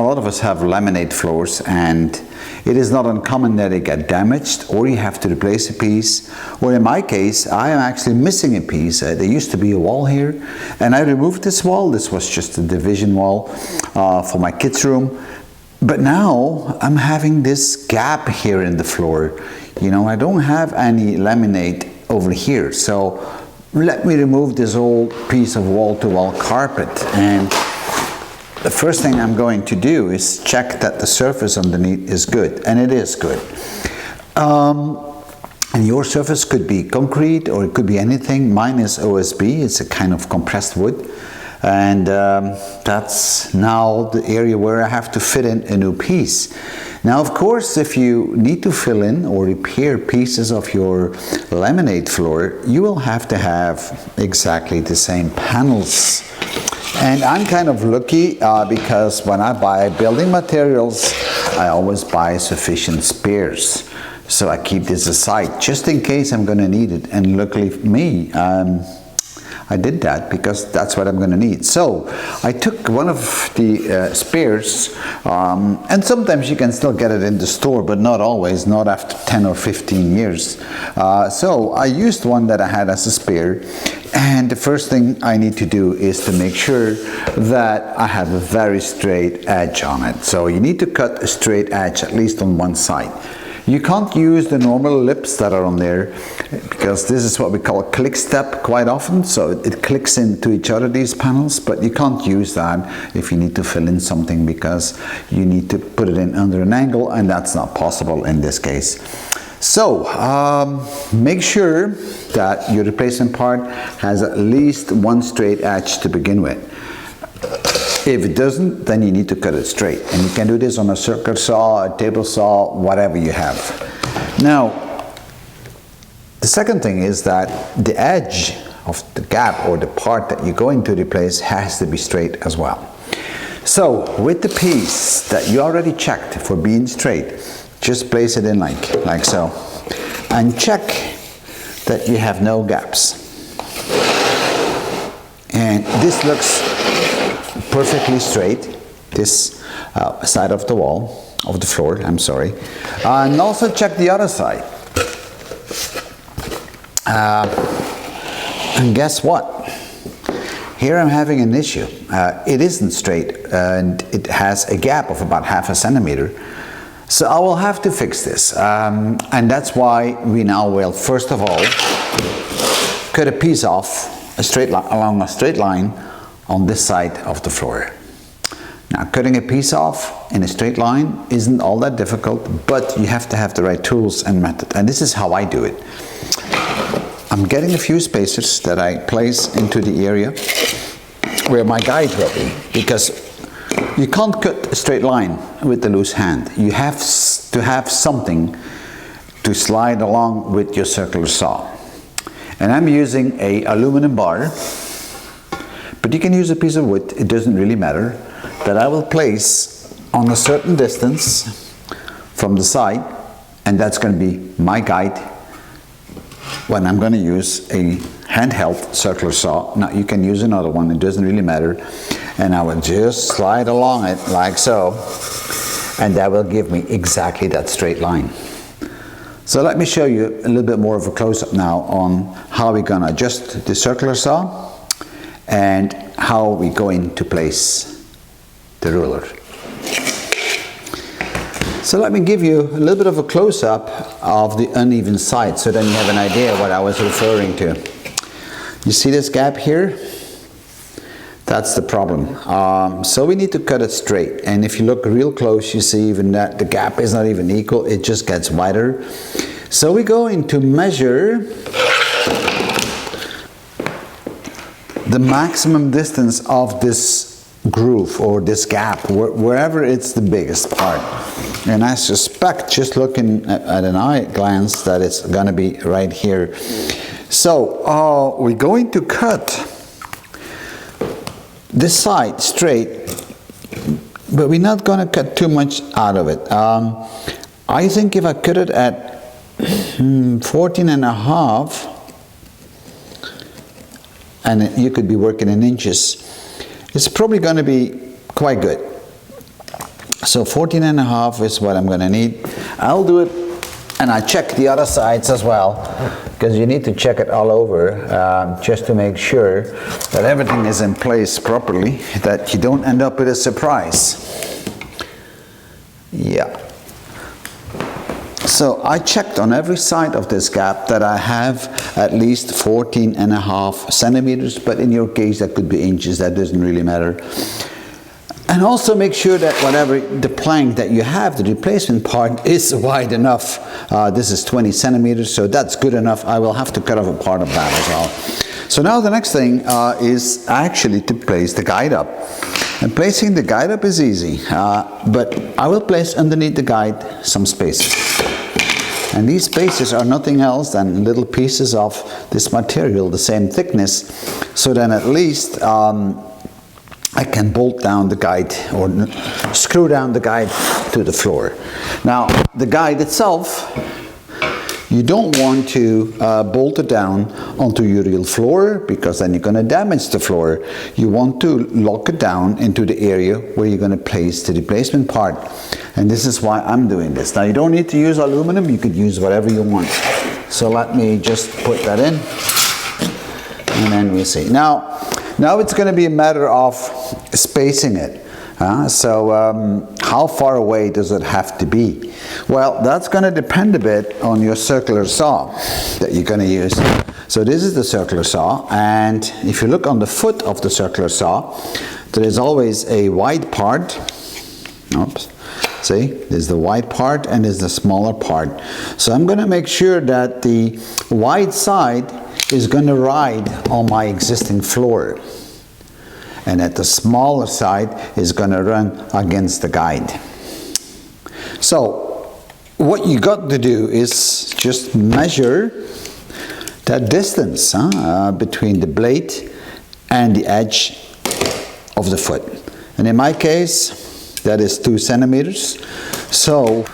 a lot of us have laminate floors, and it is not uncommon that they get damaged or you have to replace a piece. Or in my case, I am actually missing a piece. There used to be a wall here, and I removed this wall. This was just a division wall for my kids' room. But now I'm having this gap here in the floor. You know, I don't have any laminate over here, so let me remove this old piece of wall-to-wall carpet. And the first thing I'm going to do is check that the surface underneath is good, and it is good. And your surface could be concrete or it could be anything. Mine is OSB, it's a kind of compressed wood. And that's now the area where I have to fit in a new piece. Now, of course, if you need to fill in or repair pieces of your laminate floor, you will have to have exactly the same panels. And I'm kind of lucky because when I buy building materials, I always buy sufficient spares. So I keep this aside just in case I'm going to need it. And luckily for me, I did that because that's what I'm going to need. So I took one of the spares, and sometimes you can still get it in the store, but not always, not after 10 or 15 years. So I used one that I had as a spare, and the first thing I need to do is to make sure that I have a very straight edge on it. So you need to cut a straight edge at least on one side. You can't use the normal lips that are on there because this is what we call a click step quite often, so it clicks into each other, these panels, but you can't use that if you need to fill in something because you need to put it in under an angle, and that's not possible in this case. So make sure that your replacement part has at least one straight edge to begin with. If it doesn't, then you need to cut it straight. And you can do this on a circular saw, a table saw, whatever you have. Now, the second thing is that the edge of the gap or the part that you're going to replace has to be straight as well. So, with the piece that you already checked for being straight, just place it in like so. And check that you have no gaps. And this looks perfectly straight, this side of the wall, of the floor, I'm sorry. And also check the other side. And guess what? Here I'm having an issue. It isn't straight, and it has a gap of about 1/2 centimeter. So I will have to fix this. And that's why we now will, first of all, cut a piece off along a straight line on this side of the floor. Now, cutting a piece off in a straight line isn't all that difficult, but you have to have the right tools and method. And this is how I do it. I'm getting a few spacers that I place into the area where my guide will be, because you can't cut a straight line with the loose hand. You have to have something to slide along with your circular saw. And I'm using an aluminum bar, but you can use a piece of wood, it doesn't really matter, that I will place on a certain distance from the side, and that's going to be my guide when I'm going to use a handheld circular saw. Now you can use another one, it doesn't really matter, and I will just slide along it like so, and that will give me exactly that straight line. So let me show you a little bit more of a close-up now on how we're going to adjust the circular saw and how we're going to place the ruler. So let me give you a little bit of a close-up of the uneven side, so then you have an idea what I was referring to. You see this gap here? That's the problem. So we need to cut it straight, and if you look real close, you see even that the gap is not even equal, it just gets wider. So we're going to measure the maximum distance of this groove or this gap, wherever it's the biggest part. And I suspect, just looking at an eye glance, that it's going to be right here. So we're going to cut this side straight, but we're not going to cut too much out of it. I think if I cut it at 14.5, and you could be working in inches, it's probably going to be quite good. So 14.5 is what I'm going to need. I'll do it, and I check the other sides as well, because you need to check it all over, just to make sure that everything is in place properly, that you don't end up with a surprise. Yeah. So I checked on every side of this gap that I have at least 14.5 centimeters, but in your case that could be inches, that doesn't really matter. And also make sure that whatever the plank that you have, the replacement part, is wide enough. This is 20 centimeters, so that's good enough. I will have to cut off a part of that as well. So now the next thing is actually to place the guide up. And placing the guide up is easy, but I will place underneath the guide some spaces. And these spaces are nothing else than little pieces of this material, the same thickness, so then at least I can bolt down the guide or screw down the guide to the floor. Now, the guide itself, you don't want to bolt it down onto your real floor, because then you're going to damage the floor. You want to lock it down into the area where you're going to place the replacement part. And this is why I'm doing this. Now, you don't need to use aluminum. You could use whatever you want. So let me just put that in, and then we see. Now it's going to be a matter of spacing it. How far away does it have to be? Well, that's going to depend a bit on your circular saw that you're going to use. So this is the circular saw, and if you look on the foot of the circular saw, there is always a wide part. Oops. See, there's the wide part and there's the smaller part. So I'm going to make sure that the wide side is going to ride on my existing floor, and that the smaller side is going to run against the guide. So what you got to do is just measure that distance between the blade and the edge of the foot. And in my case, that is 2 centimeters. So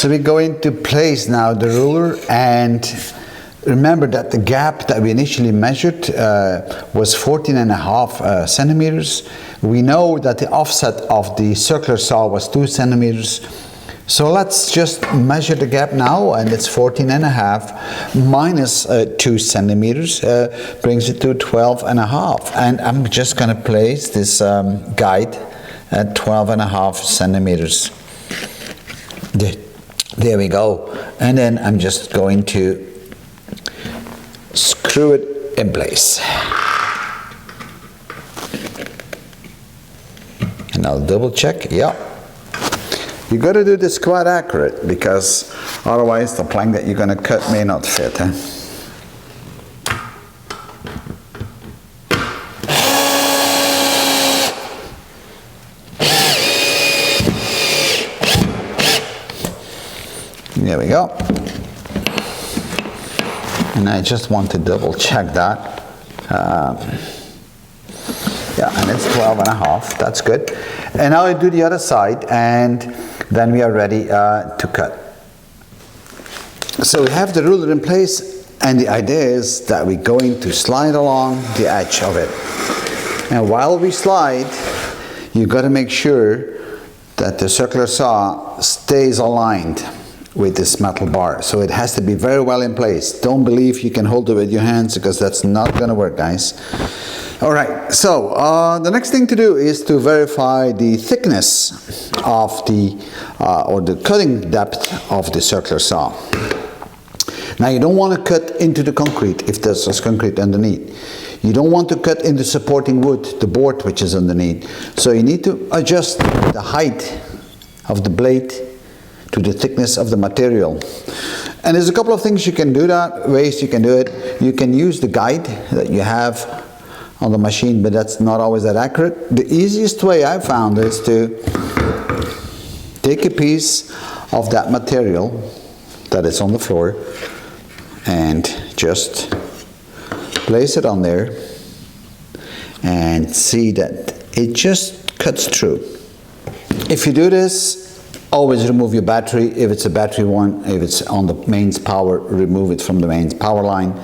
we're going to place now the ruler, and remember that the gap that we initially measured was 14.5 centimeters. We know that the offset of the circular saw was 2 centimeters. So let's just measure the gap now, and it's 14.5 minus 2 centimeters brings it to 12.5. And I'm just going to place this guide at 12.5 centimeters. There we go. And then I'm just going to screw it in place. And I'll double check. Yeah. You got to do this quite accurate, because otherwise the plank that you're going to cut may not fit. There we go. And I just want to double check that. Yeah, and it's 12.5. That's good. And now I do the other side, and then we are ready to cut. So we have the ruler in place, and the idea is that we're going to slide along the edge of it. And while we slide, you've got to make sure that the circular saw stays aligned with this metal bar. So it has to be very well in place. Don't believe you can hold it with your hands, because that's not going to work, guys. Alright, so the next thing to do is to verify the thickness of the or the cutting depth of the circular saw. Now, you don't want to cut into the concrete if there's concrete underneath. You don't want to cut into supporting wood, the board which is underneath. So you need to adjust the height of the blade to the thickness of the material. And there's a couple of things you can do that, ways you can do it. You can use the guide that you have on the machine, but that's not always that accurate. The easiest way I found is to take a piece of that material that is on the floor and just place it on there and see that it just cuts through. If you do this, always remove your battery. If it's a battery one, if it's on the mains power, remove it from the mains power line.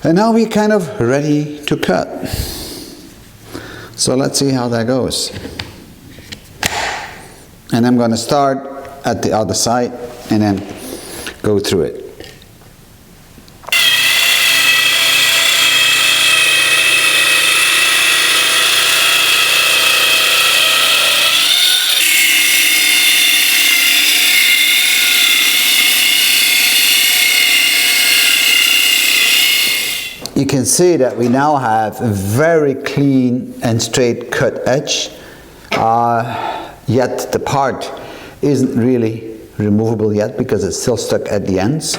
And now we're kind of ready to cut. So let's see how that goes. And I'm going to start at the other side and then go through it. You can see that we now have a very clean and straight cut edge, yet the part isn't really removable yet because it's still stuck at the ends.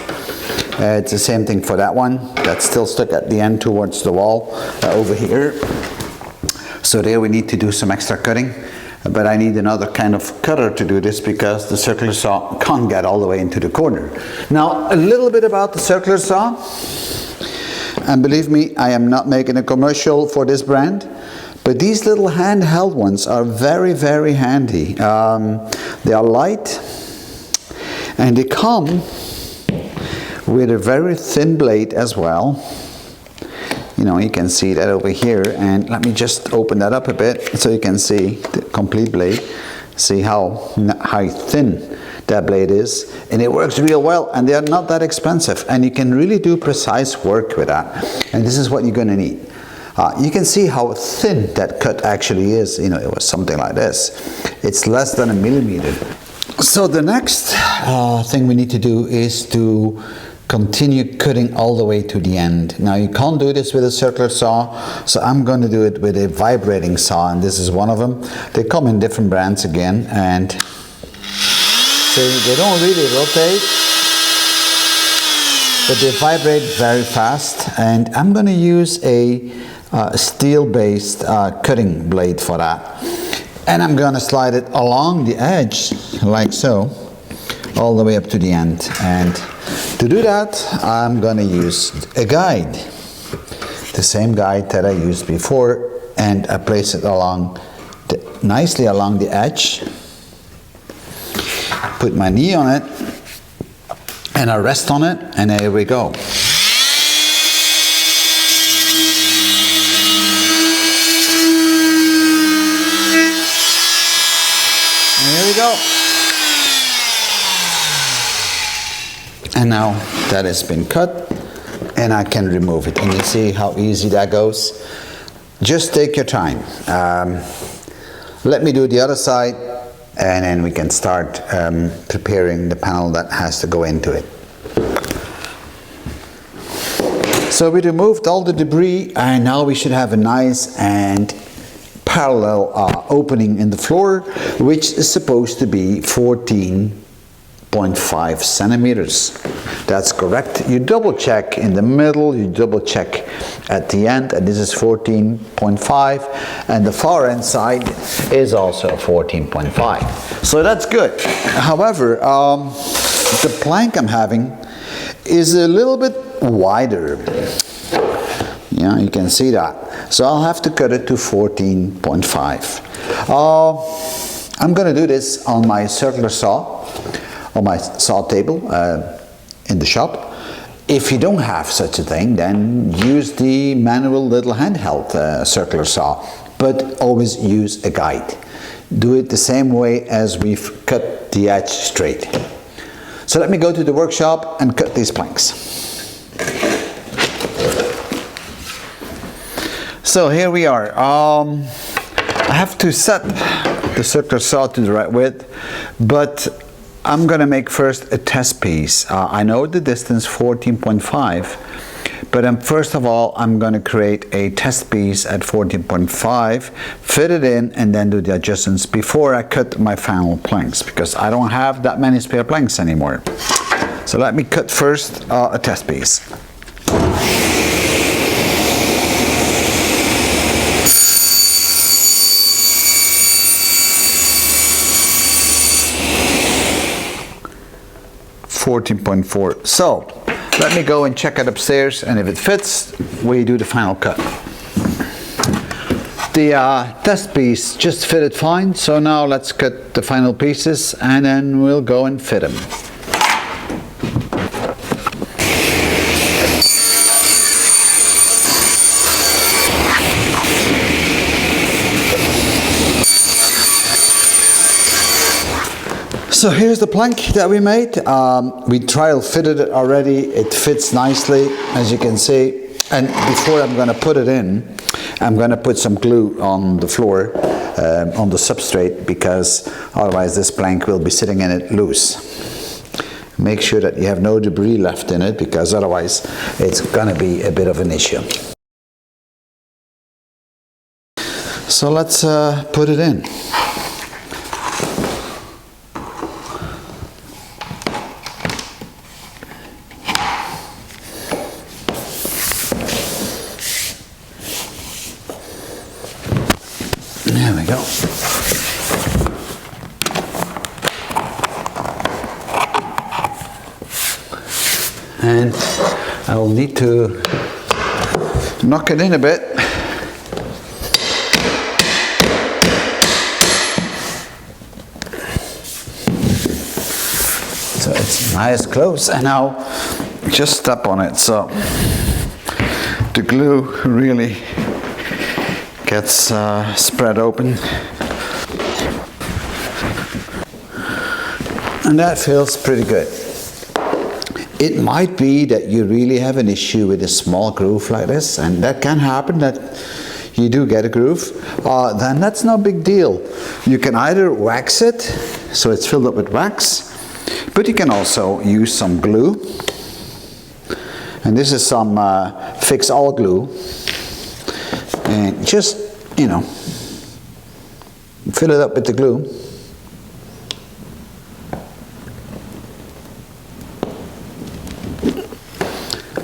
It's the same thing for that one, that's still stuck at the end towards the wall over here. So there we need to do some extra cutting, but I need another kind of cutter to do this because the circular saw can't get all the way into the corner. Now a little bit about the circular saw. And believe me, I am not making a commercial for this brand, but these little handheld ones are very, very handy. They are light, and they come with a very thin blade as well. You know, you can see that over here, and let me just open that up a bit so you can see the complete blade. See how thin that blade is, and it works real well, and they are not that expensive, and you can really do precise work with that. And this is what you're going to need. You can see how thin that cut actually is. You know, it was something like this. It's less than a millimeter. So the next thing we need to do is to continue cutting all the way to the end. Now you can't do this with a circular saw, so I'm going to do it with a vibrating saw, and this is one of them. They come in different brands again, and so they don't really rotate, but they vibrate very fast. And I'm going to use a steel-based cutting blade for that. And I'm going to slide it along the edge, like so, all the way up to the end. And to do that, I'm going to use a guide, the same guide that I used before, and I place it nicely along the edge. Put my knee on it, and I rest on it, and there we go. And here we go. And now that has been cut, and I can remove it. And you see how easy that goes. Just take your time. Let me do the other side, and then we can start preparing the panel that has to go into it. So we removed all the debris, and now we should have a nice and parallel opening in the floor, which is supposed to be 14.5 centimeters. That's correct. You double check in the middle, you double check at the end, and this is 14.5, and the far end side is also 14.5. So that's good. However, the plank I'm having is a little bit wider. Yeah, you can see that. So I'll have to cut it to 14.5. I'm going to do this on my circular saw, on my saw table in the shop. If you don't have such a thing, then use the manual little handheld circular saw, but always use a guide. Do it the same way as we've cut the edge straight. So let me go to the workshop and cut these planks. So here we are. I have to set the circular saw to the right width, but I'm going to make first a test piece. I know the distance 14.5, but first of all I'm going to create a test piece at 14.5, fit it in, and then do the adjustments before I cut my final planks, because I don't have that many spare planks anymore. So let me cut first a test piece. .4. So let me go and check it upstairs, and if it fits, we do the final cut. The test piece just fitted fine, so now let's cut the final pieces, and then we'll go and fit them. So here's the plank that we made. We trial fitted it already. It fits nicely, as you can see. And before I'm going to put it in, I'm going to put some glue on the floor, on the substrate, because otherwise this plank will be sitting in it loose. Make sure that you have no debris left in it, because otherwise it's going to be a bit of an issue. So let's put it in. There we go. And I will need to knock it in a bit. So it's nice close, and now just step on it so the glue really gets spread open, and that feels pretty good. It might be that you really have an issue with a small groove like this, and that can happen, that you do get a groove. Then that's no big deal. You can either wax it so it's filled up with wax, but you can also use some glue, and this is some Fix All glue. And just, you know, fill it up with the glue.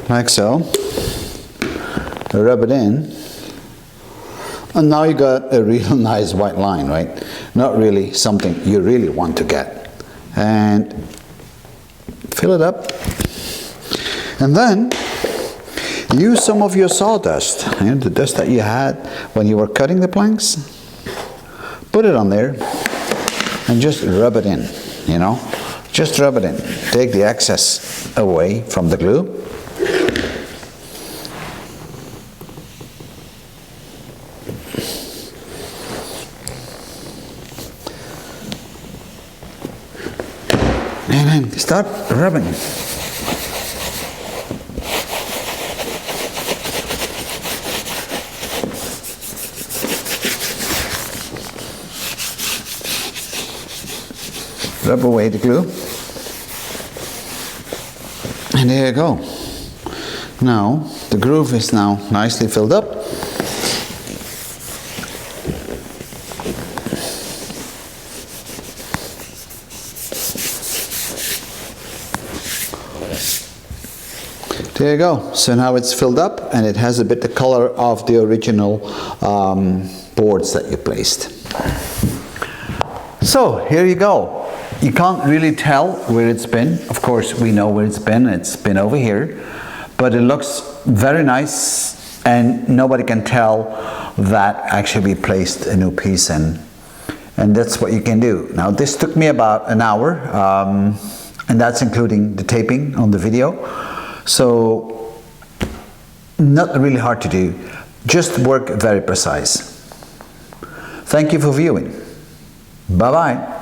Like so. Rub it in. And now you got a real nice white line, right? Not really something you really want to get. And fill it up. And then use some of your sawdust, the dust that you had when you were cutting the planks. Put it on there and just rub it in, you know. Just rub it in. Take the excess away from the glue. And then start rubbing. Rub away the glue, and there you go. Now the groove is now nicely filled up. There you go. So now it's filled up, and it has a bit the color of the original boards that you placed. So here you go. You can't really tell where it's been. Of course, we know where it's been over here, but it looks very nice, and nobody can tell that actually we placed a new piece in. And that's what you can do. Now this took me about an hour, and that's including the taping on the video. So not really hard to do, just work very precise. Thank you for viewing. Bye bye.